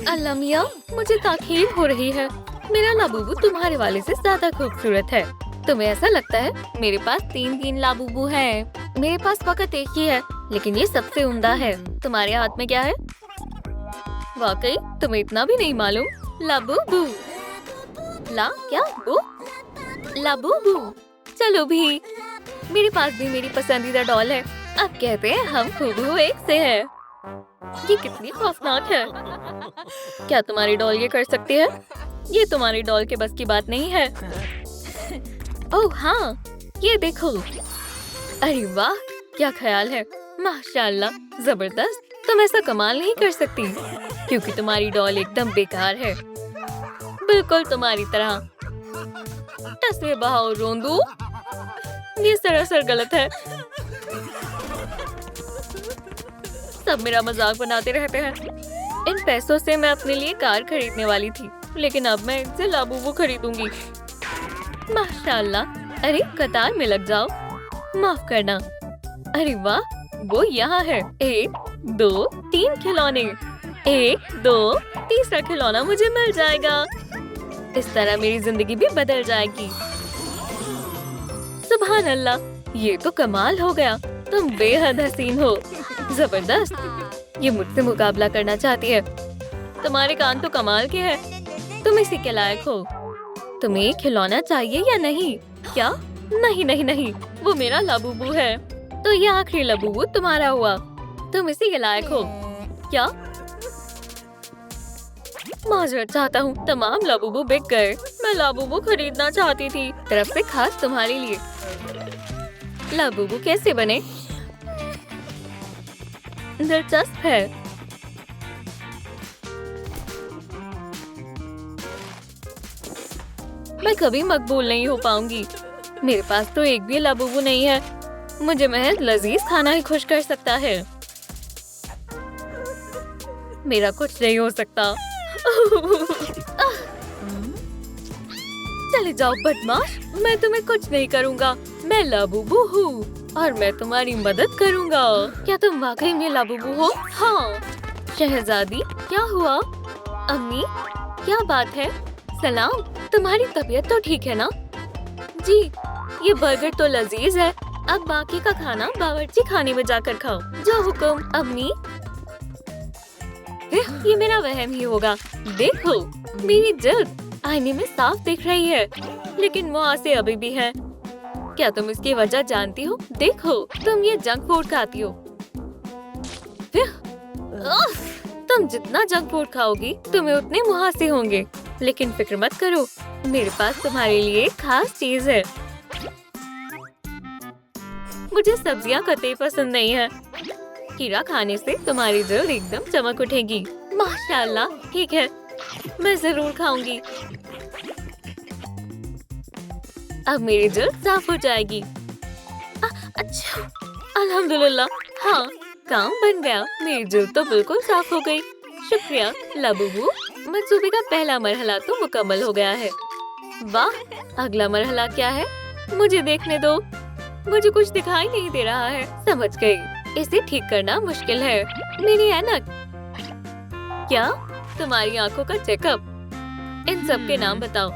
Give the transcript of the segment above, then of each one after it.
अल्लाह मियाँ, मुझे ताखीर हो रही है। मेरा लाबूबू तुम्हारे वाले से ज्यादा खूबसूरत है। तुम्हें ऐसा लगता है? मेरे पास तीन लाबूबू हैं। मेरे पास फकत एक ही है, लेकिन ये सबसे उम्दा है। तुम्हारे हाथ में क्या है? वाकई तुम्हें इतना भी नहीं मालूम? लाबूबू। ला क्या बू? लाबूबू। चलो भी। मेरे पास भी मेरी पसंदीदा डॉल है। अब कहते हैं हम हूबहू एक से हैं। ये कितनी खौफनाक है। क्या तुम्हारी डॉल ये कर सकती है? ये तुम्हारी डॉल के बस की बात नहीं है। ओह हाँ, ये देखो। अरे वाह, क्या ख्याल है। माशाल्लाह, जबरदस्त। तुम ऐसा कमाल नहीं कर सकती, क्योंकि तुम्हारी डॉल एकदम बेकार है, बिल्कुल तुम्हारी तरह। तस्वीर बहाओ रोंदू, ये सरासर गलत है। सब मेरा मजाक बनाते रहते हैं। इन पैसों से मैं अपने लिए कार खरीदने वाली थी, लेकिन अब मैं इनसे लाबूबू खरीदूंगी। माशाल्लाह। अरे कतार में लग जाओ। माफ करना। अरे वाह, वो यहाँ है। 1 2 3 खिलौने। 1 2 तीसरा खिलौना मुझे मिल जाएगा। इस तरह मेरी जिंदगी भी बदल जाएगी। सुभान अल्लाह, ये तो कमाल हो गया। तुम बेहद हसीन हो। जबरदस्त। ये मुझसे मुकाबला करना चाहती है। तुम्हारे कान तो कमाल के हैं। तुम इसी के लायक हो। तुम्हें खिलौना चाहिए या नहीं? क्या? नहीं नहीं नहीं, वो मेरा लाबूबू है। तो ये आखिरी लाबूबू तुम्हारा हुआ। तुम इसी के लायक हो। क्या? माजरत चाहता हूँ, तमाम लाबूबू बिक गए। मैं लाबूबू खरीदना चाहती थी, तरफ से खास तुम्हारे लिए। लाबूबू कैसे बने? दिलचस्प है। मैं कभी मकबूल नहीं हो पाऊंगी। मेरे पास तो एक भी लाबूबू नहीं है। मुझे महज लजीज खाना ही खुश कर सकता है। मेरा कुछ नहीं हो सकता। चले जाओ बदमाश, मैं तुम्हें कुछ नहीं करूँगा। मैं लाबूबू हूँ और मैं तुम्हारी मदद करूँगा। क्या तुम वाकई में लाबूबू हो? हाँ। शहजादी, क्या हुआ? अम्मी, क्या बात है? सलाम, तुम्हारी तबीयत तो ठीक है ना? जी, ये बर्गर तो लजीज है। अब बाकी का खाना बावर्ची खाने में जाकर खाओ। जो हुक्म अम्मी। ये मेरा वहम ही होगा। देखो, मेरी जल्द आईने में साफ दिख रही है, लेकिन मुहासे अभी भी है। क्या तुम इसकी वजह जानती हो? देखो, तुम ये जंक फूड खाती हो। तुम जितना जंक फूड खाओगी, तुम्हें उतने मुहासे होंगे। लेकिन फिक्र मत करो, मेरे पास तुम्हारे लिए एक खास चीज है। मुझे सब्जियां कतई पसंद नहीं है। खीरा खाने से तुम्हारी जल्द एकदम चमक उठेगी। माशाल्लाह, ठीक है, मैं जरूर खाऊंगी। अब मेरी जल्द साफ हो जाएगी। अच्छा, अल्हम्दुलिल्लाह। हाँ, काम बन गया। मेरी जल्द तो बिल्कुल साफ हो गई। शुक्रिया लाबूबू। मंसूबे का पहला मरहला तो मुकम्मल हो गया है। वाह, अगला मरहला क्या है? मुझे देखने दो। मुझे कुछ दिखाई नहीं दे रहा है। समझ गई, इसे ठीक करना मुश्किल है। मेरी ऐनक। क्या? तुम्हारी आंखों का चेकअप। इन सब के नाम बताओ।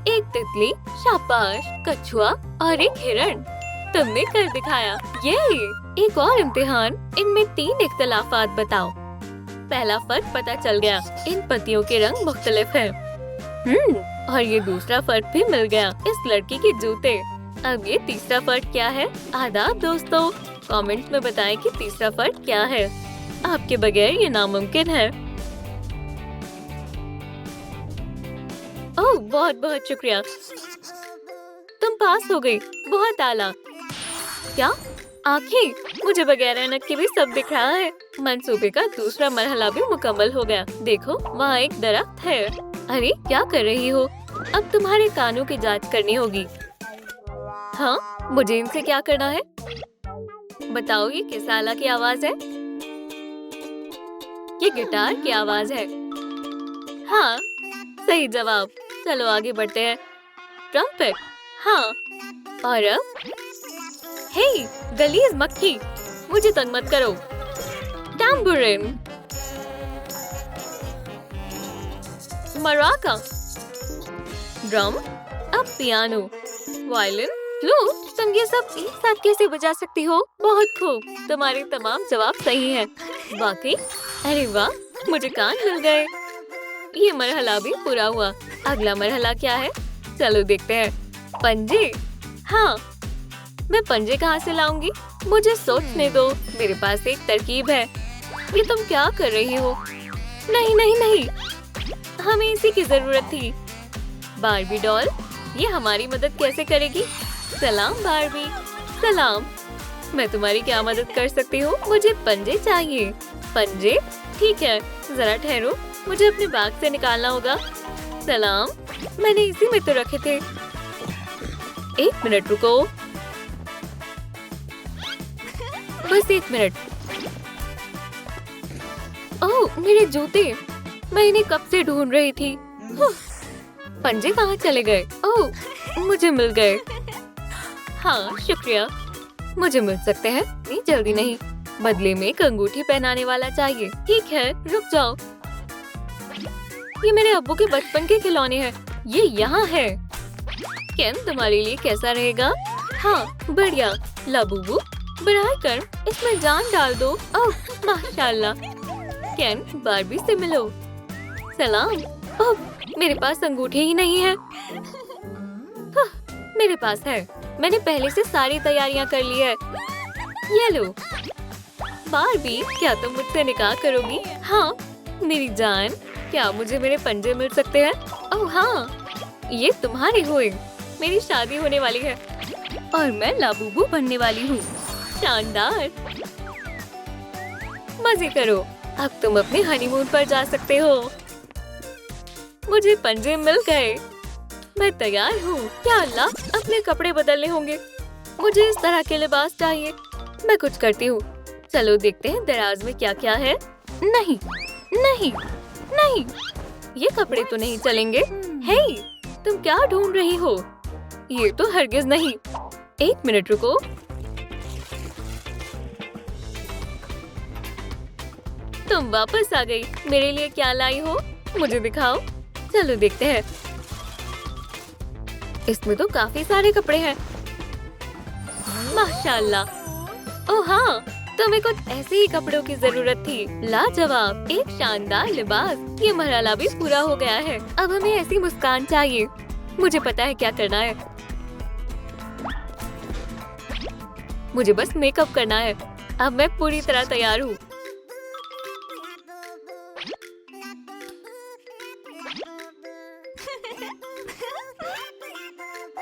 एक तितली, शाबाश, कछुआ और एक हिरण। तुमने कर दिखाया। ये एक और इम्तिहान। इनमें 3 इख्तलाफात बताओ। पहला फर्क पता चल गया, इन पत्तियों के रंग मुख्तलिफ हैं। और ये दूसरा फर्क भी मिल गया, इस लड़की के जूते। अब ये तीसरा फर्क क्या है? आदाब दोस्तों, कमेंट में बताएं कि तीसरा फर्क क्या है। आपके बगैर ये नामुमकिन है। ओह, बहुत बहुत शुक्रिया। तुम पास हो गई। बहुत आला। क्या? आँखें? मुझे बगैर ऐनक के भी सब दिख रहा है। मंसूबे का दूसरा मरहला भी मुकम्मल हो गया। देखो, वहाँ एक दरख्त है। अरे, क्या कर रही हो? अब तुम्हारे कानों की जांच करनी होगी। हाँ, मुझे इनसे क्या करना है? बताओ, ये किस आला की आवाज है? ये गिटार की आवाज है। हाँ, सही जवाब। चलो आगे बढ़ते हैं। ट्रम्पेट। हाँ, और अब? हे, गलीज मक्खी, मुझे तंग मत करो। टैम्बूरिन। मराका, ड्रम, अब पियानो, वायलिन, फ्लूट। तुम ये सब एक साथ कैसे बजा सकती हो? बहुत खूब, तुम्हारे तमाम जवाब सही हैं। वाकई? अरे वाह, मुझे कान मिल गए। ये मरहला भी पूरा हुआ। अगला मरहला क्या है? चलो देखते हैं। पंजे। हाँ, मैं पंजे कहाँ से लाऊंगी? मुझे सोचने दो, मेरे पास एक तरकीब है। ये तुम क्या कर रही हो? नहीं नहीं नहीं, हमें इसी की जरूरत थी। बार्बी डॉल, ये हमारी मदद कैसे करेगी? सलाम बार्बी। सलाम, मैं तुम्हारी क्या मदद कर सकती हूँ? मुझे पंजे चाहिए। पंजे? ठीक है, जरा ठहरो, मुझे अपने बैग से निकालना होगा। सलाम, मैंने इसी में तो रखे थे। एक मिनट रुको, बस एक मिनट। ओह, मेरे जूते, मैं इन्हें कब से ढूंढ रही थी। पंजे कहाँ चले गए? ओह, मुझे मिल गए। हाँ, शुक्रिया। मुझे मिल सकते हैं? नहीं, जल्दी नहीं, बदले में एक अंगूठी पहनाने वाला चाहिए। ठीक है, रुक जाओ। ये मेरे अब्बू के बचपन के खिलौने हैं। ये यहाँ है। केन, तुम्हारे लिए कैसा रहेगा? हाँ, बढ़िया। लाबूबू, बढ़ाई कर, इसमें जान डाल दो। ओह, माशाल्लाह। केन, बार्बी से मिलो। सलाम। ओह, मेरे पास अंगूठी ही नहीं है। मेरे पास है, मैंने पहले से सारी तैयारियां कर ली है। ये लो। बार्बी, क्या तुम मुझसे निकाह करोगी? हाँ, मेरी जान, क्या मुझे मेरे पंजे मिल सकते हैं? ओह हाँ, ये तुम्हारे हुए। मेरी शादी होने वाली है और मैं लाबूबू बनने वाली हूँ। शानदार, मजे करो। अब तुम अपने हनीमून पर जा सकते हो। मुझे पंजे मिल गए, मैं तैयार हूँ। क्या अल्लाह, अपने कपड़े बदलने होंगे। मुझे इस तरह के लिबास चाहिए। मैं कुछ करती हूँ। चलो देखते हैं दराज में क्या क्या है। नहीं नहीं नहीं, ये कपड़े तो नहीं चलेंगे। हे, तुम क्या ढूंढ रही हो? ये तो हरगिज नहीं। एक मिनट रुको। तुम वापस आ गई। मेरे लिए क्या लाई हो? मुझे दिखाओ। चलो देखते हैं। इसमें तो काफी सारे कपड़े हैं। माशाल्लाह। ओह हाँ, तुम्हें कुछ ऐसे ही कपड़ों की जरूरत थी। लाजवाब, एक शानदार लिबास। ये मरहला भी पूरा हो गया है। अब हमें ऐसी मुस्कान चाहिए। मुझे पता है क्या करना है। मुझे बस मेकअप करना है। अब मैं पूरी तरह तैयार हूँ।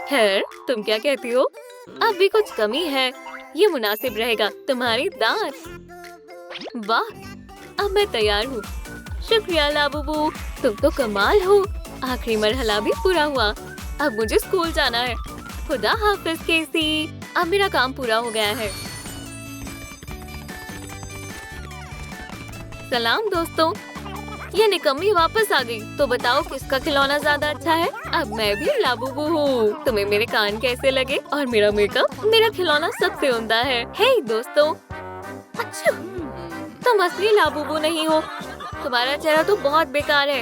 खैर, तुम क्या कहती हो? अब भी कुछ कमी है। ये मुनासिब रहेगा। तुम्हारी दांत। वाह, अब मैं तैयार हूँ। शुक्रिया लाबूबू, तुम तो कमाल हो। आखिरी मरहला भी पूरा हुआ। अब मुझे स्कूल जाना है। खुदा हाफिज केसी। अब मेरा काम पूरा हो गया है। सलाम दोस्तों, ये निकम्मी वापस आ गई। तो बताओ किसका खिलौना ज्यादा अच्छा है? अब मैं भी लाबूबू हूँ। तुम्हें मेरे कान कैसे लगे? और मेरा मेकअप? मेरा खिलौना सबसे उम्दा है। हे दोस्तों, अच्छा, तुम असली लाबूबू नहीं हो। तुम्हारा चेहरा तो बहुत बेकार है।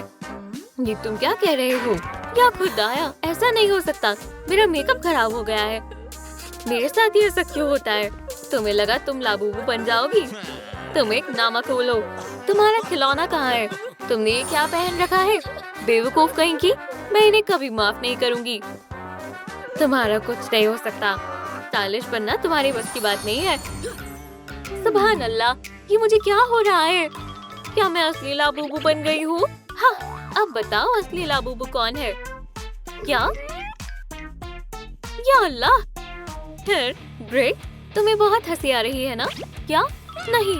ये तुम क्या कह रहे हो? या खुदाया, ऐसा नहीं हो सकता। मेरा मेकअप खराब हो गया है। मेरे साथ ही ऐसा क्यों होता है? तुम्हें लगा तुम लाबूबू बन जाओगी? तुम एक नामा खोलो। तुम्हारा खिलौना कहाँ है? तुमने ये क्या पहन रखा है? बेवकूफ कहीं की। मैं इन्हें कभी माफ नहीं करूँगी। तुम्हारा कुछ नहीं हो सकता। स्टाइलिश बनना तुम्हारी बस की बात नहीं है। सुभान अल्लाह, ये मुझे क्या हो रहा है? क्या मैं असली लाबूबू बन गई हूँ? हाँ, अब बताओ असली लाबूबू कौन है? क्या? या अल्लाह! फिर ग्रेट, तुम्हें बहुत हंसी आ रही है ना? क्या? नहीं।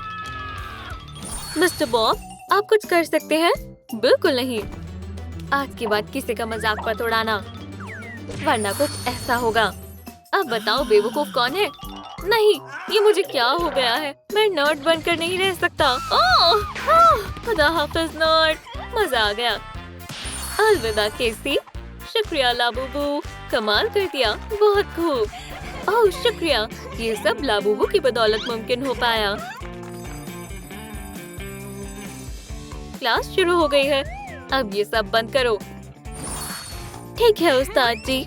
मिस्टर बॉब, आप कुछ कर सकते हैं? बिल्कुल नहीं। आज के बाद किसी का मजाक मत उड़ाना, वरना कुछ ऐसा होगा। अब बताओ बेवकूफ कौन है? नहीं, ये मुझे क्या हो गया है? मैं नर्ड बनकर नहीं रह सकता। ओह, खुदा हाफिज नर्ड, मजा आ गया। अलविदा केसी। शुक्रिया लाबूबू, कमाल कर दिया, बहुत खूब। ओह शुक्रिया, ये सब लाबूबू की बदौलत मुमकिन हो पाया। क्लास शुरू हो गई है। अब ये सब बंद करो। ठीक है उस्ताद जी।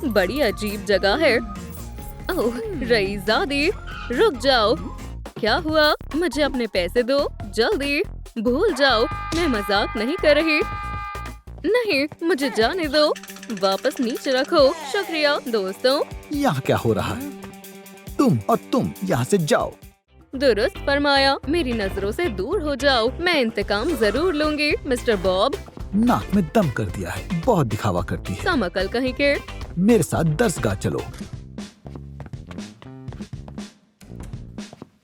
बड़ी अजीब जगह है। ओह रईज़ादी, रुक जाओ। क्या हुआ? मुझे अपने पैसे दो जल्दी। भूल जाओ, मैं मजाक नहीं कर रही। नहीं, मुझे जाने दो। वापस नीचे रखो। शुक्रिया दोस्तों। यहाँ क्या हो रहा है? तुम यहाँ से जाओ। दुरुस्त फरमाया। मेरी नजरों से दूर हो जाओ। मैं इंतकाम जरूर लूंगी मिस्टर बॉब। नाक में दम कर दिया है, बहुत दिखावा करती है। समकल कहीं के। मेरे साथ दरसगाह चलो।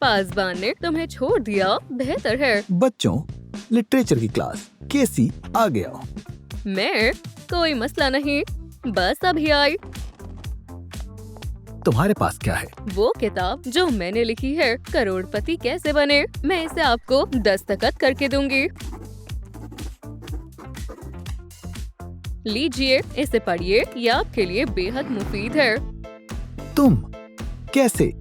पासबान ने तुम्हें छोड़ दिया, बेहतर है। बच्चों, लिटरेचर की क्लास। केसी आ गया। मैं? कोई मसला नहीं, बस अभी आई। तुम्हारे पास क्या है? वो किताब जो मैंने लिखी है, करोड़पति कैसे बने। मैं इसे आपको दस्तखत करके दूंगी। लीजिए, इसे पढ़िए, ये आपके लिए बेहद मुफीद है। तुम कैसे?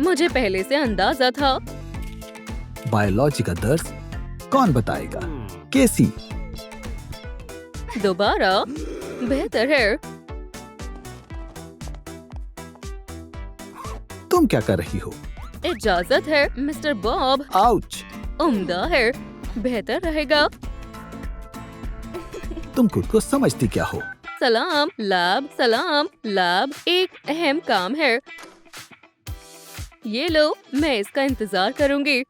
मुझे पहले से अंदाजा था। बायोलॉजी का दर्स कौन बताएगा? केसी। दोबारा? बेहतर है। तुम क्या कर रही हो? इजाजत है मिस्टर बॉब। आउच! उम्दा है, बेहतर रहेगा। तुम खुद को समझती क्या हो? सलाम लैब, एक अहम काम है। ये लो, मैं इसका इंतजार करूंगी।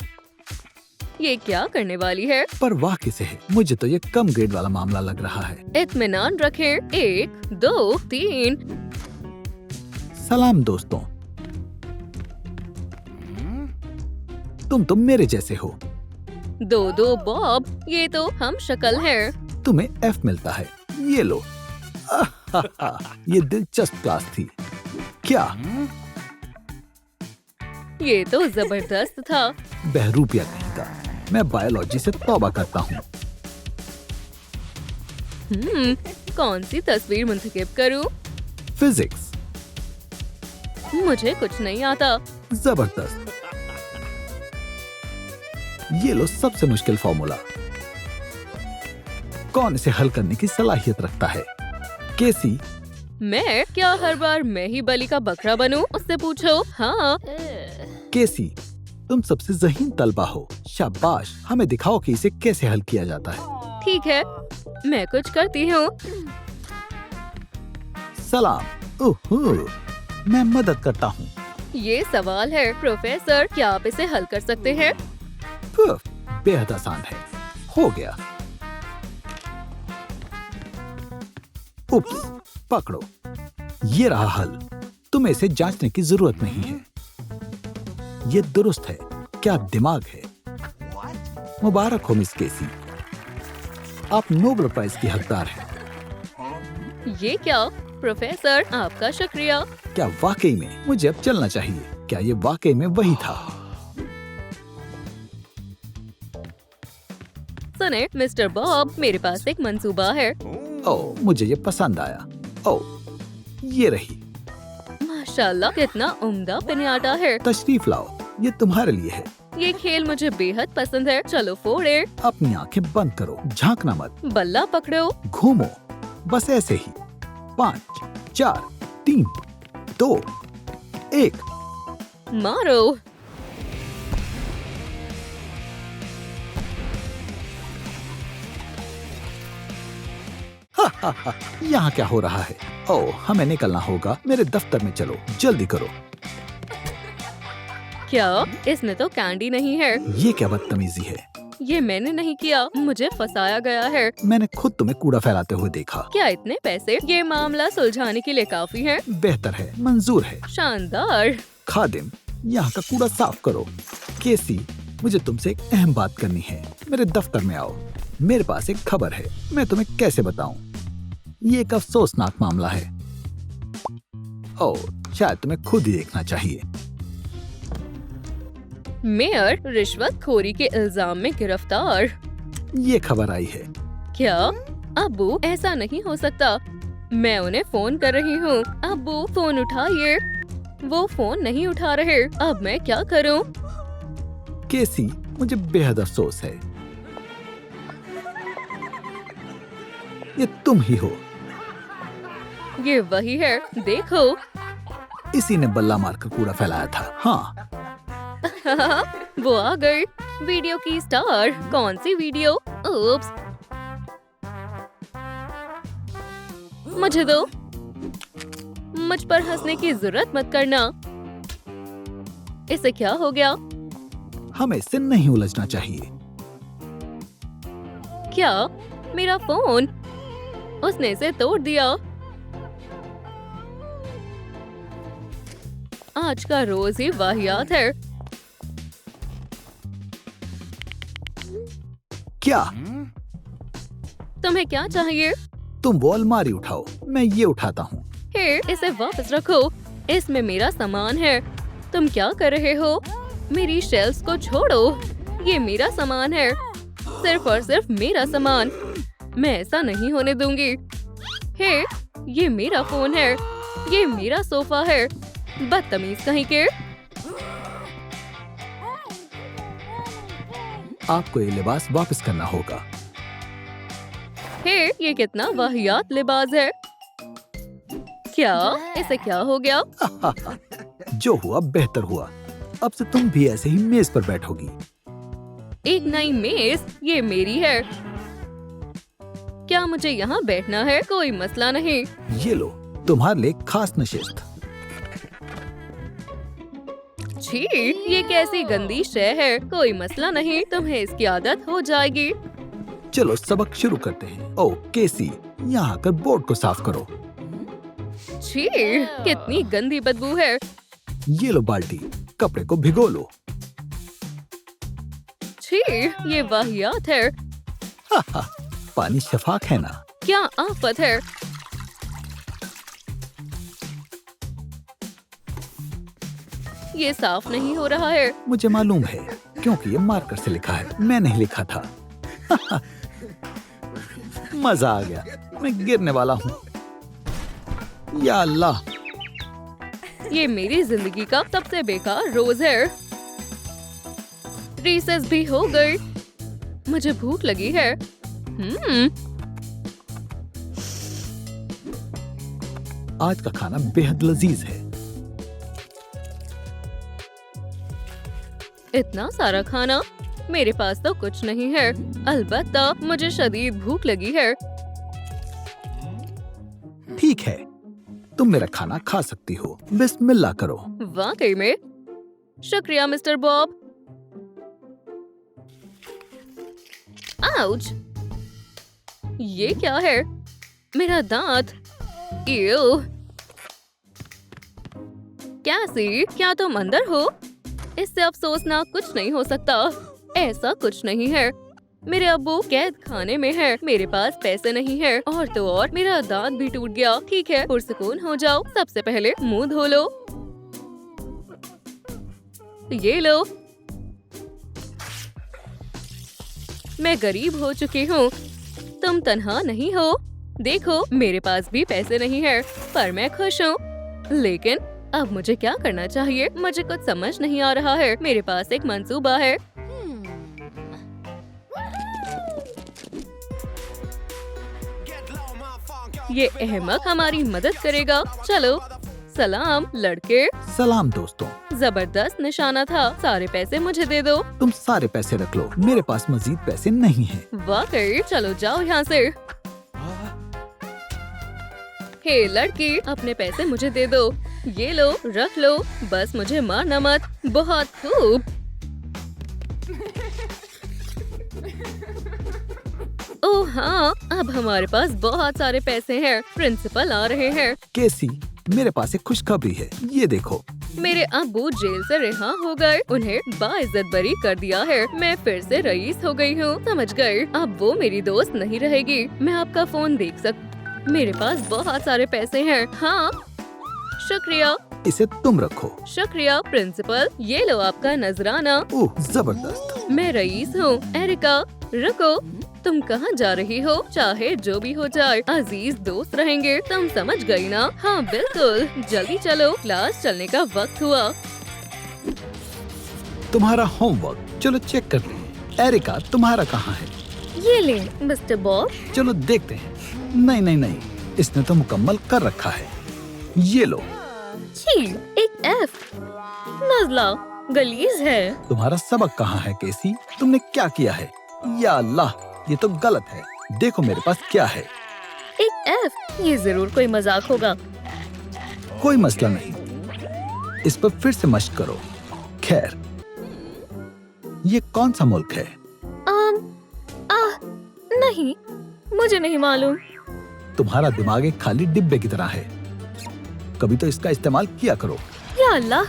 ये क्या करने वाली है? परवाह किसे है? मुझे तो ये कम ग्रेड वाला मामला लग रहा है। इत्मीनान रखें। 1 2 3। सलाम दोस्तों। तुम तो मेरे जैसे हो। 2 बॉब, ये तो हम शक्ल हैं। तुम्हें F मिलता है। ये लो। ये दिलचस्प क्लास थी। क्या? ये तो जबरदस्त था। बहरूपिया कहीं का। मैं बायोलॉजी से तौबा करता हूँ। कौन सी तस्वीर मुंतखब करूं? फिजिक्स। मुझे कुछ नहीं आता। जबरदस्त। ये लो सबसे मुश्किल फॉर्मूला। कौन इसे हल करने की सलाहियत रखता है? केसी। मैं? क्या हर बार मैं ही बलि का बकरा बनूं? उससे पूछो। हाँ। केसी, तुम सबसे ज़हीन तलबा हो। शाबाश, हमें दिखाओ कि इसे कैसे हल किया जाता है। ठीक है, मैं कुछ करती हूँ। सलाम। ओहो, मैं मदद करता हूँ। ये सवाल है प्रोफेसर, क्या आप इसे हल कर सकते हैं? बेहद आसान है। हो गया। उप्स, पकड़ो। ये रहा हल। तुम्हें इसे जांचने की जरूरत नहीं है। ये दुरुस्त है। क्या दिमाग है। मुबारक हो मिस केसी, आप नोबेल प्राइज की हकदार हैं। ये क्या? प्रोफेसर, आपका शुक्रिया। क्या वाकई में? मुझे अब चलना चाहिए। क्या ये वाकई में वही था? सुने मिस्टर बॉब, मेरे पास एक मंसूबा है। ओह, मुझे ये पसंद आया। ओह, ये रही। माशाल्लाह, कितना उम्दा पिन्याटा है। तशरीफ लाओ, ये तुम्हारे लिए है। ये खेल मुझे बेहद पसंद है। चलो फोड़े। अपनी आंखें बंद करो, झांकना मत। बल्ला पकड़ो। घूमो, बस ऐसे ही। 5 4 3 2 1। मारो। यहाँ क्या हो रहा है? ओह, हमें निकलना होगा। मेरे दफ्तर में चलो, जल्दी करो। क्या? इसमें तो कैंडी नहीं है। ये क्या बदतमीजी है? ये मैंने नहीं किया, मुझे फंसाया गया है। मैंने खुद तुम्हें कूड़ा फैलाते हुए देखा। क्या इतने पैसे ये मामला सुलझाने के लिए काफी है? बेहतर है, मंजूर है। शानदार। खादिम, यहाँ का कूड़ा साफ करो। केसी, मुझे तुमसे एक अहम बात करनी है। मेरे दफ्तर में आओ। मेरे पास एक खबर है। मैं तुम्हें कैसे बताऊं? ये एक अफसोसनाक मामला है। ओह, शायद तुम्हें खुद ही देखना चाहिए। मेयर रिश्वतखोरी के इल्जाम में गिरफ्तार। ये खबर आई है। क्या? अब्बू, ऐसा नहीं हो सकता। मैं उन्हें फोन कर रही हूँ। अब्बू, फोन उठाइए। वो फोन नहीं उठा रहे। अब मैं क्या करूँ? केसी, मुझे बेहद अफसोस है। ये तुम ही हो। ये वही है, देखो। इसी ने बल्ला मारकर कूड़ा फैलाया था। हाँ, वो आ गई, वीडियो की स्टार। कौन सी वीडियो? ओप्स, मुझे दो। मुझ पर हंसने की जरूरत मत करना। इसे क्या हो गया? हमें इससे नहीं उलझना चाहिए। क्या? मेरा फोन? उसने इसे तोड़ दिया। आज का रोज ही वाहियात है। क्या? तुम्हें क्या चाहिए? तुम वो अलमारी उठाओ, मैं ये उठाता हूँ। हे, इसे वापस रखो। इसमें मेरा सामान है। तुम क्या कर रहे हो? मेरी शेल्फ्स को छोड़ो। ये मेरा सामान है, सिर्फ और सिर्फ मेरा सामान। मैं ऐसा नहीं होने दूंगी। हे, ये मेरा फोन है, ये मेरा सोफा है। बदतमीज कहीं के। आपको ये लिबास वापस करना होगा। हे, ये कितना वाहियात लिबास है। क्या? इसे क्या हो गया? जो हुआ बेहतर हुआ। अब से तुम भी ऐसे ही मेज पर बैठोगी। एक नई मेज? ये मेरी है। क्या मुझे यहाँ बैठना है? कोई मसला नहीं। ये लो, तुम्हारे लिए खास नशिस्त। छी, ये कैसी गंदी शय है। कोई मसला नहीं, तुम्हें इसकी आदत हो जाएगी। चलो सबक शुरू करते हैं। ओ केसी, यहाँ आकर बोर्ड को साफ करो। छी, कितनी गंदी बदबू है। ये लो बाल्टी, कपड़े को भिगो लो। छी, ये वाहियात है। पानी शफाक है ना? क्या आफत है। ये साफ नहीं हो रहा है। मुझे मालूम है, क्योंकि ये मार्कर से लिखा है, मैं नहीं लिखा था। मजा आ गया, मैं गिरने वाला हूँ। या अल्लाह, ये मेरी जिंदगी का सबसे बेकार रोज है। रिसेस भी हो गई। मुझे भूख लगी है। आज का खाना बेहद लजीज है। इतना सारा खाना? मेरे पास तो कुछ नहीं है। अलबत्ता मुझे शदीद भूख लगी है। ठीक है, तुम मेरा खाना खा सकती हो। बिस्मिल्लाह करो। वाकई में? शुक्रिया मिस्टर बॉब। आउच! ये क्या है? मेरा दांत। इयो! कैसी, क्या तुम अंदर हो? इससे अफसोसनाक कुछ नहीं हो सकता। ऐसा कुछ नहीं है। मेरे अब्बू कैद खाने में है। मेरे पास पैसे नहीं है, और तो और मेरा दांत भी टूट गया। ठीक है, पुरसुकून हो जाओ। सबसे पहले मुंह धो लो। ये लो। मैं गरीब हो चुकी हूँ। तुम तन्हा नहीं हो। देखो, मेरे पास भी पैसे नहीं है, पर मैं खुश हूँ। लेकिन अब मुझे क्या करना चाहिए? मुझे कुछ समझ नहीं आ रहा है। मेरे पास एक मंसूबा है। ये अहमक हमारी मदद करेगा। चलो, सलाम लड़के। सलाम दोस्तों। जबरदस्त निशाना था। सारे पैसे मुझे दे दो। तुम सारे पैसे रख लो, मेरे पास मजीद पैसे नहीं हैं। वाकई? चलो जाओ यहाँ से। हे लड़की, अपने पैसे मुझे दे दो। ये लो, रख लो। बस मुझे मारना मत। बहुत खूब। ओह हाँ, अब हमारे पास बहुत सारे पैसे हैं। प्रिंसिपल आ रहे हैं। केसी, मेरे पास एक खुशखबरी है, ये देखो। मेरे अब्बू जेल से रिहा हो गए। उन्हें बाइज्जत बरी कर दिया है। मैं फिर से रईस हो गई हूँ। समझ गए? अब वो मेरी दोस्त नहीं रहेगी। मैं आपका फोन देख मेरे पास बहुत सारे पैसे हैं। हाँ, शुक्रिया। इसे तुम रखो। शुक्रिया प्रिंसिपल। ये लो आपका नजराना। ओह जबरदस्त। मैं रईस हूँ। एरिका, रुको। तुम कहाँ जा रही हो? चाहे जो भी हो जाए, अजीज दोस्त रहेंगे। तुम समझ गई ना? हाँ बिल्कुल। जल्दी चलो, क्लास चलने का वक्त हुआ। तुम्हारा होमवर्क, चलो चेक कर लें। एरिका, तुम्हारा कहाँ है? ये ले मिस्टर बॉब। चलो देखते हैं। नहीं, इसने तो मुकम्मल कर रखा है। ये लो। छी, एक एफ। नज़ला गलीज है। तुम्हारा सबक कहाँ है केसी? तुमने क्या किया है? या अल्लाह, ये तो गलत है। देखो मेरे पास क्या है। एक एफ। ये जरूर कोई मजाक होगा। कोई मसला नहीं, इस पर फिर से मश्क करो। खैर, ये कौन सा मुल्क है? नहीं, मुझे नहीं मालूम। तुम्हारा दिमाग एक खाली डिब्बे की तरह है। कभी तो इसका इस्तेमाल किया करो। या अल्लाह।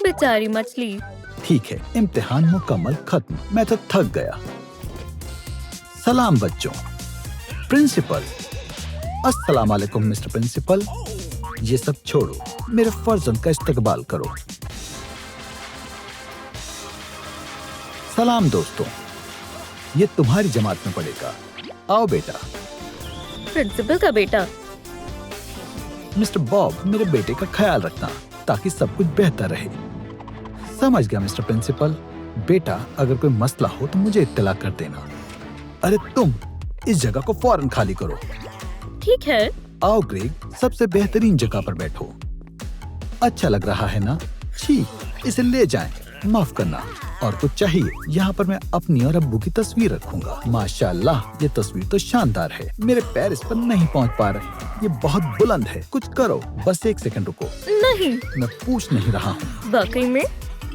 बेचारी मछली। ठीक है, इम्तिहान मुकम्मल खत्म। मैं तो थक गया। सलाम बच्चों। प्रिंसिपल। अस्सलाम वालेकुम मिस्टर प्रिंसिपल। ये सब छोड़ो, मेरे फर्जंद का इस्तकबाल करो। सलाम दोस्तों, ये तुम्हारी जमात में पड़ेगा। आओ बेटा। प्रिंसिपल का बेटा। मिस्टर बॉब, मेरे बेटे का ख्याल रखना ताकि सब कुछ बेहतर रहे। समझ गया मिस्टर प्रिंसिपल। बेटा, अगर कोई मसला हो तो मुझे इत्तला कर देना। अरे तुम इस जगह को फौरन खाली करो। ठीक है। आओ ग्रेग, सबसे बेहतरीन जगह पर बैठो। अच्छा लग रहा है ना? छी, इसे ले जाएं। माफ करना। और कुछ चाहिए? यहाँ पर मैं अपनी और अब्बू की तस्वीर रखूंगा। माशाल्लाह, ये तस्वीर तो शानदार है। मेरे पैर इस पर नहीं पहुँच पा रहे। ये बहुत बुलंद है। कुछ करो। बस 1 सेकंड रुको। नहीं। मैं पूछ नहीं रहा हूँ। वाकई में?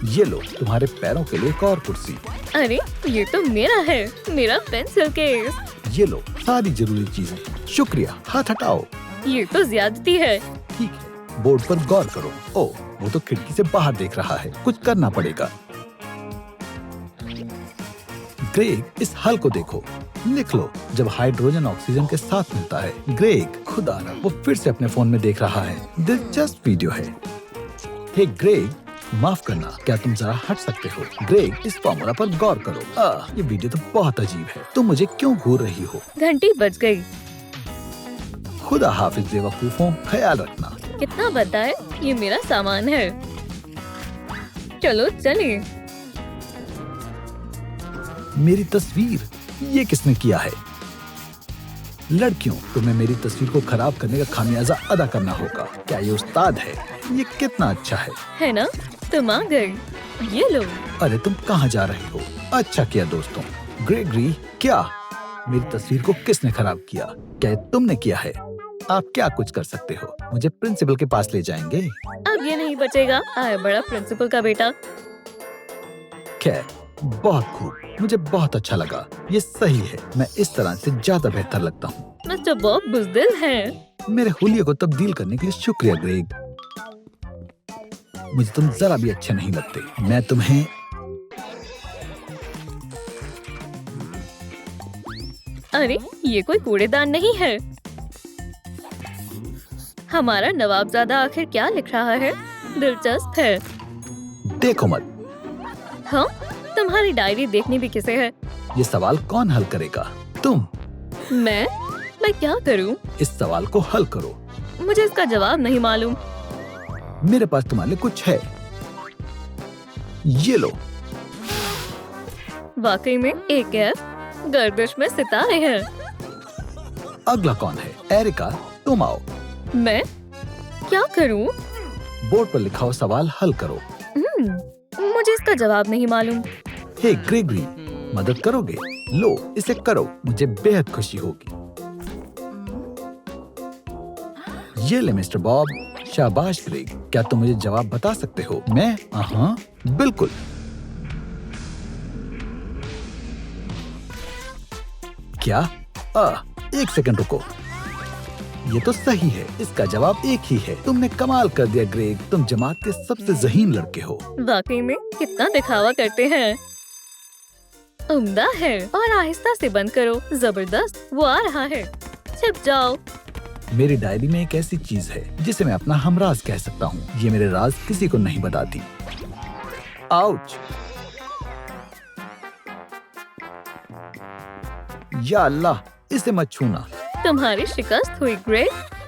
ये लो, तुम्हारे पैरों के लिए एक और कुर्सी। अरे, ये तो मेरा है। मेरा पेंसिल केस। ये लो, सारी जरूरी चीजें। शुक्रिया। हाथ हटाओ। ये तो ज्यादती है। ठीक है, बोर्ड पर गौर करो। ओ, वो तो खिड़की से बाहर देख रहा है। कुछ करना पड़ेगा। ग्रेग, इस हल को देखो। लिख लो, जब हाइड्रोजन ऑक्सीजन के साथ मिलता है। ग्रेग, खुदा ना, वो फिर से अपने फोन में देख रहा है। दिलचस्प वीडियो है। हे ग्रेग, माफ करना, क्या तुम जरा हट सकते हो? ग्रेग, इस फॉर्मूला पर गौर करो। ये वीडियो तो बहुत अजीब है। तुम मुझे क्यों घूर रही हो? घंटी बज गई। खुदा हाफिज बेवकूफों, ख्याल रखना। कितना बड़ा है? ये मेरा सामान है। चलो चलिए। मेरी तस्वीर, ये किसने किया है? लड़कियों, तुम्हें मेरी तस्वीर को खराब करने का खामियाजा अदा करना होगा। क्या ये उस्ताद है? ये कितना अच्छा है ना? तुम आ गए। ये लो। अरे तुम कहाँ जा रहे हो? अच्छा किया दोस्तों। ग्रेगरी, क्या मेरी तस्वीर को किसने खराब किया? क्या ये तुमने किया है? आप क्या कुछ कर सकते हो? मुझे प्रिंसिपल के पास ले जाएंगे। अब ये नहीं बचेगा। आए बड़ा प्रिंसिपल का बेटा। खैर, बहुत खूब, मुझे बहुत अच्छा लगा। ये सही है। मैं इस तरह से ज्यादा बेहतर लगता हूँ। मिस्टर बॉब बुज़दिल है। मेरे हुलिये को तब्दील करने के लिए शुक्रिया ग्रेग। मुझे तुम जरा भी अच्छे नहीं लगते। मैं तुम्हें अरे, ये कोई कूड़ेदान नहीं है। हमारा नवाबजादा आखिर क्या लिख रहा है? दिलचस्प है। देखो मत। हाँ, तुम्हारी डायरी देखनी भी किसे है? ये सवाल कौन हल करेगा? तुम। मैं क्या करूं? इस सवाल को हल करो। मुझे इसका जवाब नहीं मालूम। मेरे पास तुम्हारे लिए कुछ है। ये लो। वाकई में एक एफ। गर्दिश में सितारे हैं। अगला कौन है? एरिका, तुम आओ। मैं क्या करूं? बोर्ड पर लिखा हुआ सवाल हल करो। मुझे इसका जवाब नहीं मालूम। हे ग्रेगरी, मदद करोगे? लो, इसे करो। मुझे बेहद खुशी होगी। ये ले मिस्टर बॉब। शाबाश ग्रेग, क्या तुम मुझे जवाब बता सकते हो? मैं? हाँ, बिल्कुल। क्या? 1 सेकंड रुको। ये तो सही है। इसका जवाब एक ही है। तुमने कमाल कर दिया ग्रेग। तुम जमात के सबसे ज़हीन लड़के हो। वाकई में कितना दिखावा करते हैं। उम्दा है। और आहिस्ता से बंद करो। जबरदस्त, वो आ रहा है। छिप जाओ। मेरी डायरी में एक ऐसी चीज है जिसे मैं अपना हमराज कह सकता हूँ। ये मेरे राज किसी को नहीं बताती। आउच! या अल्लाह, इसे मत छूना। तुम्हारी शिकस्त हुई ग्रेग।